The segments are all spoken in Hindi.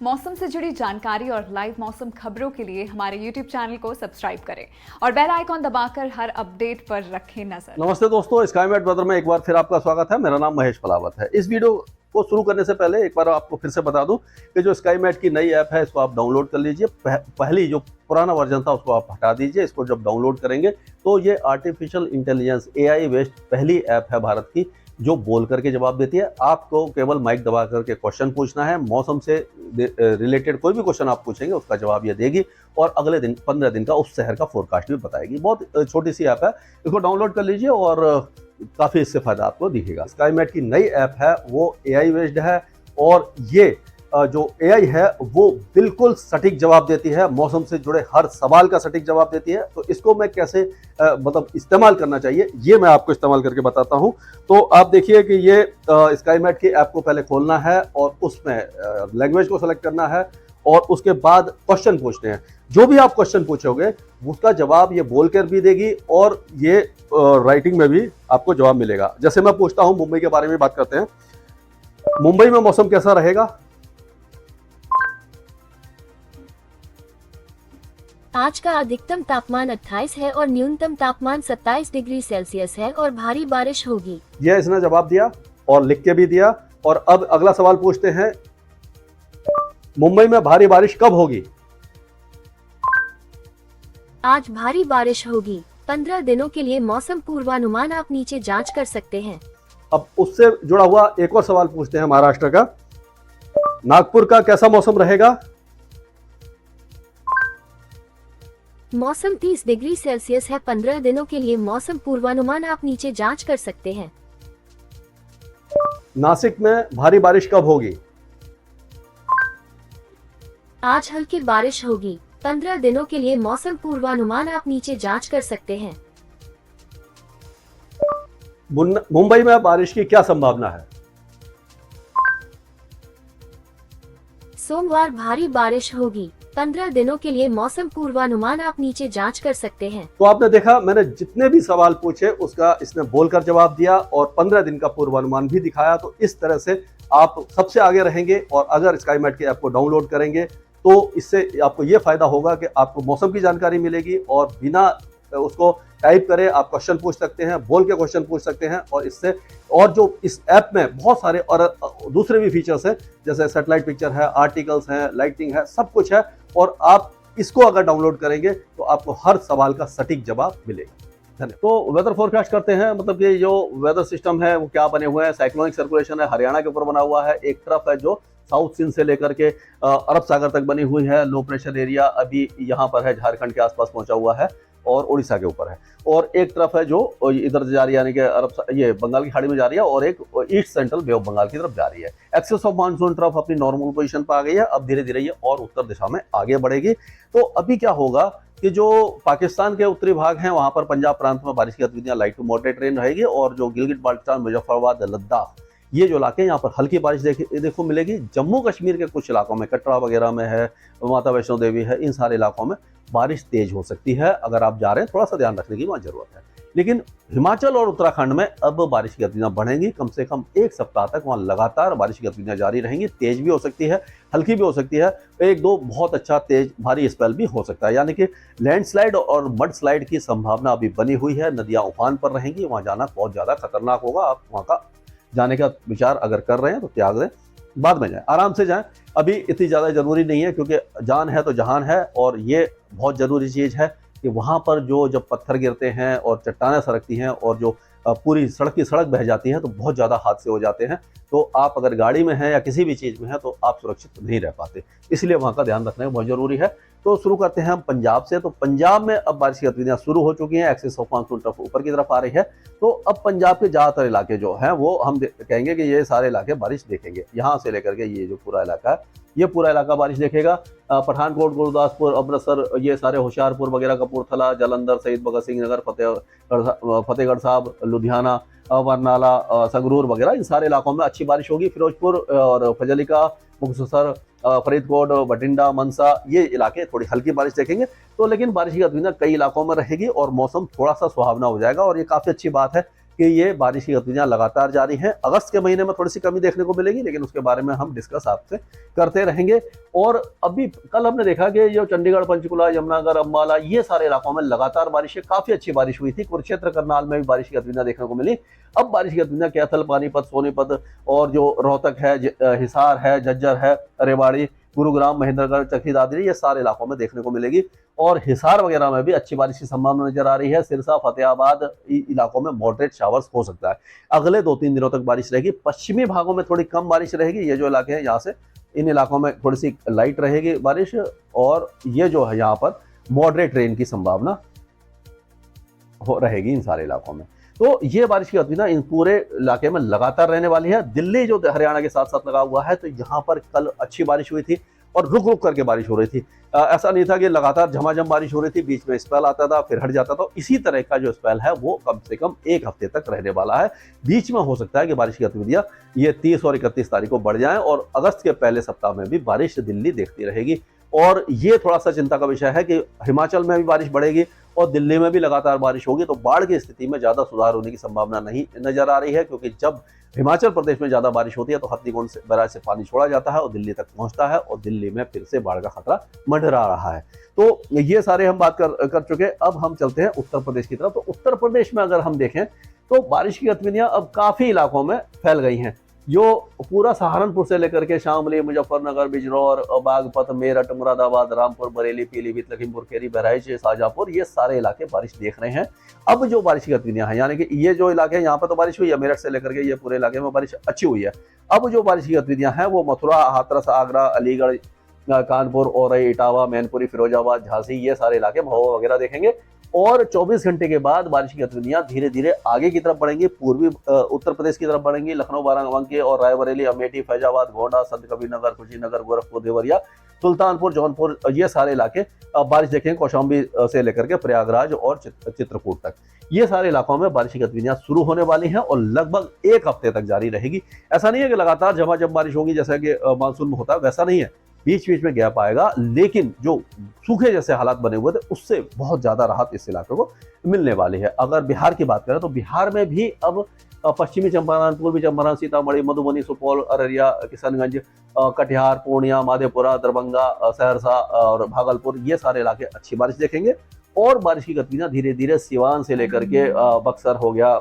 मौसम से जुड़ी जानकारी और लाइव मौसम खबरों के लिए हमारे YouTube चैनल को सब्सक्राइब करें और बेल आइकॉन दबाकर हर अपडेट पर रखें नजर। नमस्ते दोस्तों, स्काईमेट वेदर में एक बार फिर आपका स्वागत है। मेरा नाम महेश फलावत है। इस वीडियो को शुरू करने से पहले एक बार आपको फिर से बता दूं कि जो स्काईमेट की नई ऐप है इसको आप डाउनलोड कर लीजिए। पहली जो पुराना वर्जन था उसको आप हटा दीजिए। इसको जब डाउनलोड करेंगे तो ये आर्टिफिशियल इंटेलिजेंस AI बेस्ड पहली ऐप है भारत की जो बोल करके जवाब देती है। आपको केवल माइक दबा करके क्वेश्चन पूछना है, मौसम से रिलेटेड कोई भी क्वेश्चन आप पूछेंगे उसका जवाब ये देगी और अगले दिन 15 दिन का उस शहर का फोरकास्ट भी बताएगी। बहुत छोटी सी ऐप है, इसको डाउनलोड कर लीजिए और काफ़ी इससे फायदा आपको दिखेगा। स्काईमेट की नई ऐप है वो AI बेस्ड है और ये जो AI है वो बिल्कुल सटीक जवाब देती है, मौसम से जुड़े हर सवाल का सटीक जवाब देती है। तो इसको मैं कैसे मतलब इस्तेमाल करना चाहिए ये मैं आपको इस्तेमाल करके बताता हूं। तो आप देखिए कि ये स्काईमेट की ऐप को पहले खोलना है और उसमें लैंग्वेज को सेलेक्ट करना है और उसके बाद क्वेश्चन पूछने हैं। जो भी आप क्वेश्चन पूछोगे उसका जवाब ये बोलकर भी देगी और ये राइटिंग में भी आपको जवाब मिलेगा। जैसे मैं पूछता हूं, मुंबई के बारे में बात करते हैं। मुंबई में मौसम कैसा रहेगा? आज का अधिकतम तापमान 28 है और न्यूनतम तापमान 27 डिग्री सेल्सियस है और भारी बारिश होगी। यह इसने जवाब दिया और लिख के भी दिया। और अब अगला सवाल पूछते हैं, मुंबई में भारी बारिश कब होगी? आज भारी बारिश होगी। 15 दिनों के लिए मौसम पूर्वानुमान आप नीचे जांच कर सकते हैं। अब उससे जुड़ा हुआ एक और सवाल पूछते हैं महाराष्ट्र का। नागपुर का कैसा मौसम रहेगा? मौसम 30 डिग्री सेल्सियस है। 15 दिनों के लिए मौसम पूर्वानुमान आप नीचे जांच कर सकते हैं। नासिक में भारी बारिश कब होगी? आज हल्की बारिश होगी। 15 दिनों के लिए मौसम पूर्वानुमान आप नीचे जांच कर सकते हैं। मुंबई में बारिश की क्या संभावना है? सोमवार भारी बारिश होगी। 15 दिनों के लिए मौसम पूर्वानुमान आप नीचे जांच कर सकते हैं। तो आपने देखा, मैंने जितने भी सवाल पूछे उसका इसने बोलकर जवाब दिया और 15 दिन का पूर्वानुमान भी दिखाया। तो इस तरह से आप सबसे आगे रहेंगे और अगर स्काईमेट की ऐप को डाउनलोड करेंगे तो इससे आपको ये फायदा होगा कि आपको मौसम की जानकारी मिलेगी और बिना उसको टाइप करे आप क्वेश्चन पूछ सकते हैं, बोल के क्वेश्चन पूछ सकते हैं। और इससे और जो इस ऐप में बहुत सारे और दूसरे भी फीचर्स हैं, जैसे सैटेलाइट पिक्चर है, आर्टिकल्स हैं, लाइटिंग है, सब कुछ है। और आप इसको अगर डाउनलोड करेंगे तो आपको हर सवाल का सटीक जवाब मिलेगा। तो वेदर फोरकास्ट करते हैं, मतलब ये जो वेदर सिस्टम है वो क्या बने हुए हैं। साइक्लोनिक सर्कुलेशन है, हरियाणा के ऊपर बना हुआ है। एक तरफ है जो साउथ चीन से लेकर के अरब सागर तक बनी हुई है। लो प्रेशर एरिया अभी यहाँ पर है, झारखंड के आसपास पहुंचा हुआ है और उड़ीसा के ऊपर है। और एक तरफ है जो इधर जा रही है, यानी कि ये बंगाल की खाड़ी में जा रही है और एक east central Bay of Bengal की तरफ जा रही है। एक्सेस ऑफ मानसून ट्रफ अपनी नॉर्मल पोजीशन पर आ गई है। अब धीरे धीरे ये और उत्तर दिशा में आगे बढ़ेगी। तो अभी क्या होगा कि जो पाकिस्तान के उत्तरी भाग हैं वहां पर पंजाब प्रांत में बारिश की गतिविधियां लाइट टू मॉडरेट रेंज रहेगी और जो गिलगित बाल्टिस्तान, मुजफ्फराबाद, लद्दाख ये जो इलाके हैं यहाँ पर हल्की बारिश देखो मिलेगी। जम्मू कश्मीर के कुछ इलाकों में, कटरा वगैरह में है, माता वैष्णो देवी है, इन सारे इलाकों में बारिश तेज हो सकती है। अगर आप जा रहे हैं थोड़ा सा ध्यान रखने की वहाँ जरूरत है। लेकिन हिमाचल और उत्तराखंड में अब बारिश की गतिविधियां बढ़ेंगी। कम से कम एक सप्ताह तक वहाँ लगातार बारिश की गतिविधियां जारी रहेंगी। तेज भी हो सकती है, हल्की भी हो सकती है, एक दो बहुत अच्छा तेज भारी स्पेल भी हो सकता है। यानी कि लैंडस्लाइड और मड स्लाइड की संभावना अभी बनी हुई है। नदियां उफान पर रहेंगी, वहाँ जाना बहुत ज़्यादा खतरनाक होगा। आप वहाँ का जाने का विचार अगर कर रहे हैं तो त्याग दें, बाद में जाएं, आराम से जाएं। अभी इतनी ज़्यादा ज़रूरी नहीं है क्योंकि जान है तो जहान है। और ये बहुत ज़रूरी चीज़ है कि वहाँ पर जो जब पत्थर गिरते हैं और चट्टानें सरकती हैं और जो पूरी सड़क की सड़क बह जाती है तो बहुत ज़्यादा हादसे हो जाते हैं। तो आप अगर गाड़ी में हैं या किसी भी चीज़ में हैं तो आप सुरक्षित नहीं रह पाते, इसलिए वहाँ का ध्यान रखना बहुत ज़रूरी है। तो शुरू करते हैं हम पंजाब से। तो पंजाब में अब बारिश की गतिविधियां शुरू हो चुकी हैं। एक्सेस ऑफ मानसून ट्रफ ऊपर की तरफ आ रही है। तो अब पंजाब के ज़्यादातर इलाके जो हैं वो हम कहेंगे कि ये सारे इलाके बारिश देखेंगे। यहाँ से लेकर के ये जो पूरा इलाका है ये पूरा इलाका बारिश देखेगा। पठानकोट, गुरदासपुर, अमृतसर, ये सारे होशियारपुर वगैरह, कपूरथला, जालंधर, शहीद भगत सिंह नगर, फतेहगढ़ साहब, लुधियाना, बरनाला, संगरूर वगैरह, इन सारे इलाकों में अच्छी बारिश होगी। फिरोजपुर और फजलिका, मुक्तसर, फरीदकोट, बठिंडा, मनसा, ये इलाके थोड़ी हल्की बारिश देखेंगे। तो लेकिन बारिश की गतिविधियां कई इलाकों में रहेगी और मौसम थोड़ा सा सुहावना हो जाएगा और ये काफ़ी अच्छी बात है कि ये बारिश की गतिविधियां लगातार जारी हैं। अगस्त के महीने में थोड़ी सी कमी देखने को मिलेगी, लेकिन उसके बारे में हम डिस्कस आपसे करते रहेंगे। और अभी कल हमने देखा कि जो चंडीगढ़, पंचकुला, यमुनानगर, अम्बाला, ये सारे इलाकों में लगातार बारिश है, काफी अच्छी बारिश हुई थी। कुरुक्षेत्र, करनाल में भी बारिश की गतिविधियां देखने को मिली। अब बारिश की गतिविधियां कैथल, पानीपत, सोनीपत और जो रोहतक है, हिसार है, झज्जर है, रेवाड़ी, गुरुग्राम, महेंद्रगढ़, चरखी दादरी, ये सारे इलाकों में देखने को मिलेगी। और हिसार वगैरह में भी अच्छी बारिश की संभावना नजर आ रही है। सिरसा, फतेहाबाद इलाकों में मॉडरेट शावर्स हो सकता है। अगले 2-3 दिनों तक बारिश रहेगी। पश्चिमी भागों में थोड़ी कम बारिश रहेगी। ये जो इलाके हैं यहाँ से, इन इलाकों में थोड़ी सी लाइट रहेगी बारिश, और ये जो है यहाँ पर मॉडरेट रेन की संभावना रहेगी इन सारे इलाकों में। तो ये बारिश की गतिविधि इन पूरे इलाके में लगातार रहने वाली है। दिल्ली जो हरियाणा के साथ साथ लगा हुआ है, तो यहाँ पर कल अच्छी बारिश हुई थी और रुक रुक करके बारिश हो रही थी। ऐसा नहीं था कि लगातार झमाझम बारिश हो रही थी, बीच में स्पेल आता था फिर हट जाता था। इसी तरह का जो स्पेल है वो कम से कम 1 हफ्ते तक रहने वाला है। बीच में हो सकता है कि बारिश की गतिविधियां ये 30 और 31 तारीख को बढ़ जाएं, और अगस्त के पहले सप्ताह में भी बारिश दिल्ली देखती रहेगी। और ये थोड़ा सा चिंता का विषय है कि हिमाचल में भी बारिश बढ़ेगी और दिल्ली में भी लगातार बारिश होगी, तो बाढ़ की स्थिति में ज्यादा सुधार होने की संभावना नहीं नजर आ रही है, क्योंकि जब हिमाचल प्रदेश में ज्यादा बारिश होती है तो हथनीकुंड से बैराज से पानी छोड़ा जाता है और दिल्ली तक पहुंचता है, और दिल्ली में फिर से बाढ़ का खतरा मंडरा रहा है। तो ये सारे हम बात कर चुके। अब हम चलते हैं उत्तर प्रदेश की तरफ। तो उत्तर प्रदेश में अगर हम देखें तो बारिश की गतिविधियां अब काफी इलाकों में फैल गई हैं। जो पूरा सहारनपुर से लेकर के शामली, मुजफ्फरनगर, बिजनौर, बागपत, मेरठ, मुरादाबाद, रामपुर, बरेली, पीलीभीत, लखीमपुर खीरी, बहराइच, शाहजहांपुर, ये सारे इलाके बारिश देख रहे हैं। अब जो बारिश की गतिविधियां हैं, यानी कि ये जो इलाके हैं यहाँ पर तो बारिश हुई है, मेरठ से लेकर के ये पूरे इलाके में बारिश अच्छी हुई है। अब जो बारिश की गतिविधियां हैं वो मथुरा, हाथरस, आगरा, अलीगढ़, कानपुर, औरई, इटावा, मैनपुरी, फिरोजाबाद, झांसी, ये सारे इलाके महोबा वगैरह देखेंगे। और 24 घंटे के बाद बारिश की गतिविधियां धीरे धीरे आगे की तरफ बढ़ेंगी, पूर्वी उत्तर प्रदेश की तरफ बढ़ेंगी। लखनऊ, बाराबंकी और रायबरेली, अमेठी, फैजाबाद, गोंडा, संत कबीरनगर, कुशीनगर, गोरखपुर, देवरिया, सुल्तानपुर, जौनपुर, ये सारे इलाके बारिश देखेंगे। कौशाम्बी से लेकर के प्रयागराज और चित्रकूट तक, ये सारे इलाकों में बारिश की गतिविधियां शुरू होने वाली हैं और लगभग 1 हफ्ते तक जारी रहेगी। ऐसा नहीं है कि लगातार झमाझम बारिश होगी जैसा कि मानसून में होता है, वैसा नहीं है। बीच बीच में गैप आएगा, लेकिन जो सूखे जैसे हालात बने हुए थे उससे बहुत ज्यादा राहत इस इलाके को मिलने वाली है। अगर बिहार की बात करें तो बिहार में भी अब पश्चिमी चंपारण, पूर्वी चंपारण, सीतामढ़ी, मधुबनी, सुपौल, अररिया, किशनगंज, कटिहार, पूर्णिया, माधेपुरा, दरभंगा, सहरसा और भागलपुर, ये सारे इलाके अच्छी बारिश देखेंगे। और बारिश की गतिविधियां धीरे धीरे सिवान से लेकर के बक्सर हो गया,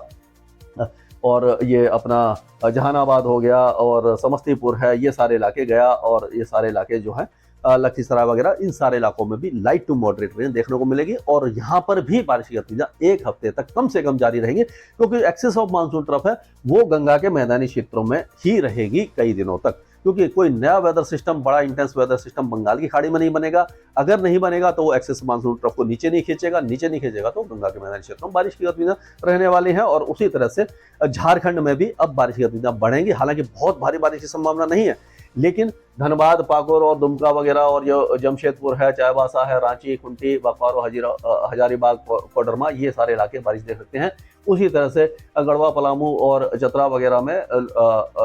और ये अपना जहानाबाद हो गया, और समस्तीपुर है, ये सारे इलाके गया, और ये सारे इलाके जो है लखीसराय वगैरह, इन सारे इलाकों में भी लाइट टू मॉडरेट रेन देखने को मिलेगी। और यहाँ पर भी बारिश की गतिविधियां 1 हफ्ते तक कम से कम जारी रहेंगी, क्योंकि एक्सेस ऑफ मानसून ट्रफ है वो गंगा के मैदानी क्षेत्रों में ही रहेगी कई दिनों तक, क्योंकि कोई नया वेदर सिस्टम, बड़ा इंटेंस वेदर सिस्टम बंगाल की खाड़ी में नहीं बनेगा। अगर नहीं बनेगा तो वो एक्सेस मानसून ट्रफ को नीचे नहीं खींचेगा, नीचे नहीं खींचेगा तो गंगा के मैदानी क्षेत्रों में बारिश की गतिविधियां रहने वाली हैं। और उसी तरह से झारखंड में भी अब बारिश की गतिविधियां बढ़ेंगी। हालांकि बहुत भारी बारिश की संभावना नहीं है, लेकिन धनबाद, पाकुर और दुमका वगैरह, और जो जमशेदपुर है, चाईबासा है, रांची, खुंटी, बोकारो, हजारीबाग, कोडरमा, ये सारे इलाके बारिश देख सकते हैं। उसी तरह से गढ़वा, पलामू और चतरा वगैरह में,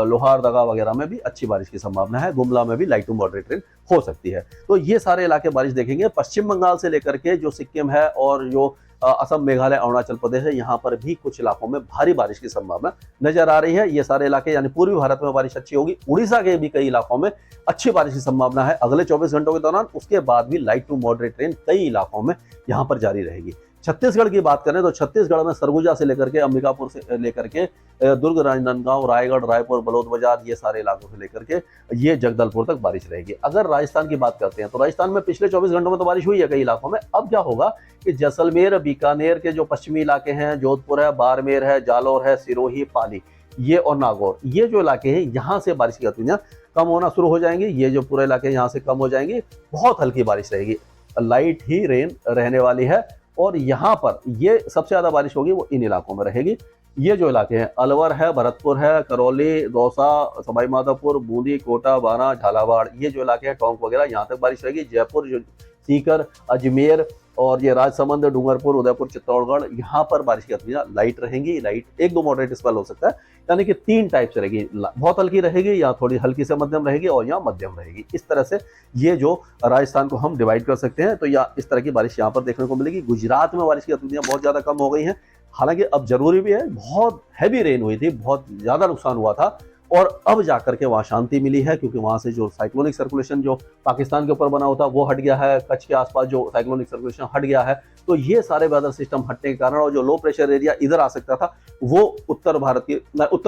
लोहारदगा वगैरह में भी अच्छी बारिश की संभावना है। गुमला में भी लाइट टू मॉडरेट रेन हो सकती है। तो ये सारे इलाके बारिश देखेंगे। पश्चिम बंगाल से लेकर के जो सिक्किम है और जो असम, मेघालय, अरुणाचल प्रदेश है, यहाँ पर भी कुछ इलाकों में भारी बारिश की संभावना नजर आ रही है। ये सारे इलाके यानी पूर्वी भारत में बारिश अच्छी होगी। उड़ीसा के भी कई इलाकों में अच्छी बारिश की संभावना है अगले 24 घंटों के दौरान। उसके बाद भी लाइट टू मॉडरेट रेन कई इलाकों में यहाँ पर जारी रहेगी। छत्तीसगढ़ की बात करें तो छत्तीसगढ़ में सरगुजा से लेकर के अंबिकापुर से लेकर के दुर्ग, राजनांदगांव, रायगढ़, रायपुर, बलौद बाजार, ये सारे इलाकों से लेकर के ये जगदलपुर तक बारिश रहेगी। अगर राजस्थान की बात करते हैं तो राजस्थान में पिछले 24 घंटों में तो बारिश हुई है कई इलाकों में। अब क्या होगा कि जैसलमेर, बीकानेर के जो पश्चिमी इलाके हैं, जोधपुर है, बाड़मेर है, जालौर है, सिरोही, पाली, ये और नागौर, ये जो इलाके हैं यहाँ से बारिश की गतिविधियां कम होना शुरू हो जाएंगी। ये जो पूरे इलाके यहाँ से कम हो जाएंगे, बहुत हल्की बारिश रहेगी, लाइट ही रेन रहने वाली है। और यहाँ पर ये सबसे ज्यादा बारिश होगी वो इन इलाकों में रहेगी। ये जो इलाके हैं, अलवर है, भरतपुर है, करौली, दौसा, सवाई माधोपुर, बूंदी, कोटा, बाना, झालावाड़, ये जो इलाके हैं, टोंक वगैरह, यहाँ तक बारिश रहेगी। जयपुर, सीकर, अजमेर और ये राजसमंद, डूंगरपुर, उदयपुर, चित्तौड़गढ़, यहाँ पर बारिश की गतिविधियां लाइट रहेंगी। लाइट 1-2 मॉडरेट स्पेल हो सकता है, यानी कि 3 टाइप से रहेगी, बहुत हल्की रहेगी, या थोड़ी हल्की से मध्यम रहेगी, और या मध्यम रहेगी। इस तरह से ये जो राजस्थान को हम डिवाइड कर सकते हैं। तो या इस तरह की बारिश यहाँ पर देखने को मिलेगी। गुजरात में बारिश की गतिविधियां बहुत ज्यादा कम हो गई हैं। हालांकि अब जरूरी भी है, बहुत हैवी रेन हुई थी, बहुत ज़्यादा नुकसान हुआ था और अब जाकर के वहाँ शांति मिली है, क्योंकि वहाँ से जो साइक्लोनिक सर्कुलेशन जो पाकिस्तान के ऊपर बना होता वो हट गया है, कच्छ के आसपास जो साइक्लोनिक सर्कुलेशन हट गया है। तो ये सारे वेदर सिस्टम हटने के कारण और जो लो प्रेशर एरिया इधर आ सकता था वो उत्तर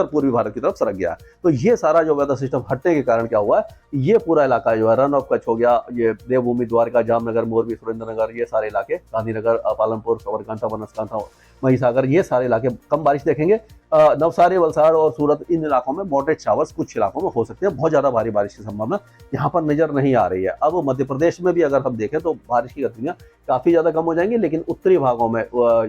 पूर्वी भारत की तरफ सरक गया है। तो ये सारा जो वेदर सिस्टम हटने के कारण क्या हुआ है, ये पूरा इलाका जो है रन ऑफ कच्छ हो गया, ये देवभूमि, द्वारका, जामनगर, मोरबी, सुरेंद्रनगर, ये सारे इलाके, गांधीनगर, पालनपुर, साबरकांठा, बनासकांठा, महिसागर, ये सारे इलाके कम बारिश देखेंगे। नवसारी, वलसाड़ और सूरत, इन इलाकों में मॉडरेट शावर्स कुछ इलाकों में हो सकते हैं, बहुत ज्यादा भारी बारिश की संभावना यहाँ पर नजर नहीं आ रही है। अब मध्य प्रदेश में भी अगर हम देखें तो बारिश की गतिविधियां काफी ज्यादा कम हो जाएंगी, लेकिन उत्तरी भागों में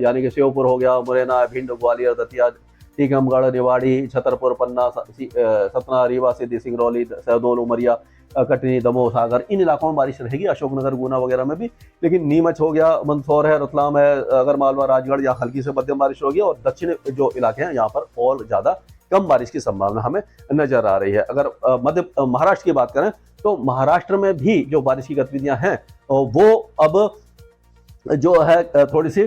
यानी कि श्योपुर हो गया, मुरैना, भिंड, ग्वालियर, दतिया, टीकमगढ़, रेवाड़ी, छतरपुर, पन्ना, सतना, रीवा, सीधी, सिंगरौली, शहडोल, उमरिया, कटनी, दमोह, सागर, इन इलाकों में बारिश रहेगी, अशोकनगर, गुना वगैरह में भी। लेकिन नीमच हो गया, मंदसौर है, रतलाम है, आगरमालवा, राजगढ़, यहाँ हल्की से मध्यम बारिश होगी और दक्षिण जो इलाके हैं यहाँ पर और ज्यादा कम बारिश की संभावना हमें नजर आ रही है। अगर महाराष्ट्र की बात करें तो महाराष्ट्र में भी जो बारिश की गतिविधियां हैं वो अब जो है थोड़ी सी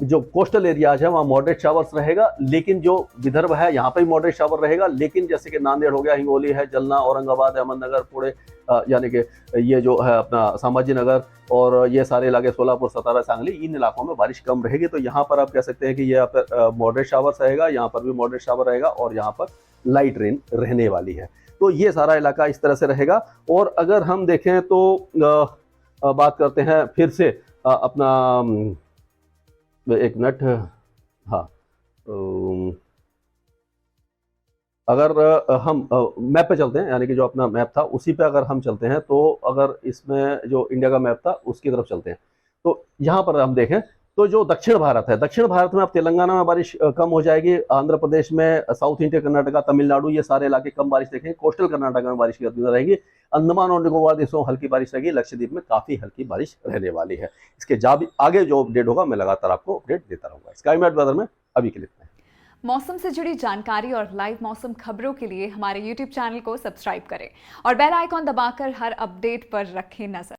जो कोस्टल एरियाज है वहाँ मॉडरेट शावर्स रहेगा, लेकिन जो विदर्भ है यहाँ पे भी मॉडरेट शावर रहेगा। लेकिन जैसे कि नांदेड़ हो गया, हिंगोली है, जलना, औरंगाबाद, अहमदनगर, पुणे, यानी कि ये जो है अपना संभाजीनगर और ये सारे इलाके, सोलापुर, सतारा, सांगली, इन इलाकों में बारिश कम रहेगी। तो यहाँ पर आप कह सकते हैं कि ये मॉडरेट शावर्स रहेगा, यहाँ पर भी मॉडरेट शावर रहेगा और यहाँ पर लाइट रेन रहने वाली है। तो ये सारा इलाका इस तरह से रहेगा। और अगर हम देखें तो बात करते हैं फिर से अपना एक मिनट, हाँ, अगर हम मैप पे चलते हैं, यानी कि जो अपना मैप था उसी पे अगर हम चलते हैं, तो अगर इसमें जो इंडिया का मैप था उसकी तरफ चलते हैं, तो यहाँ पर हम देखें तो जो दक्षिण भारत है, दक्षिण भारत में अब तेलंगाना में बारिश कम हो जाएगी, आंध्र प्रदेश में, साउथ इंडिया, कर्नाटका, तमिलनाडु, ये सारे इलाके कम बारिश देखेंगे। कोस्टल कर्नाटका में बारिश की गतिविधि रहेगी, अंडमान और निकोबार देशों हल्की बारिश रहेगी, लक्षद्वीप में काफी हल्की बारिश रहने वाली है। इसके आगे जो अपडेट होगा मैं लगातार आपको अपडेट देता रहूंगा। स्काई मैट वेदर में अभी के लिए इतना है। मौसम से जुड़ी जानकारी और लाइव मौसम खबरों के लिए हमारे YouTube चैनल को सब्सक्राइब करें और बेल आइकॉन दबाकर हर अपडेट पर रखें नजर।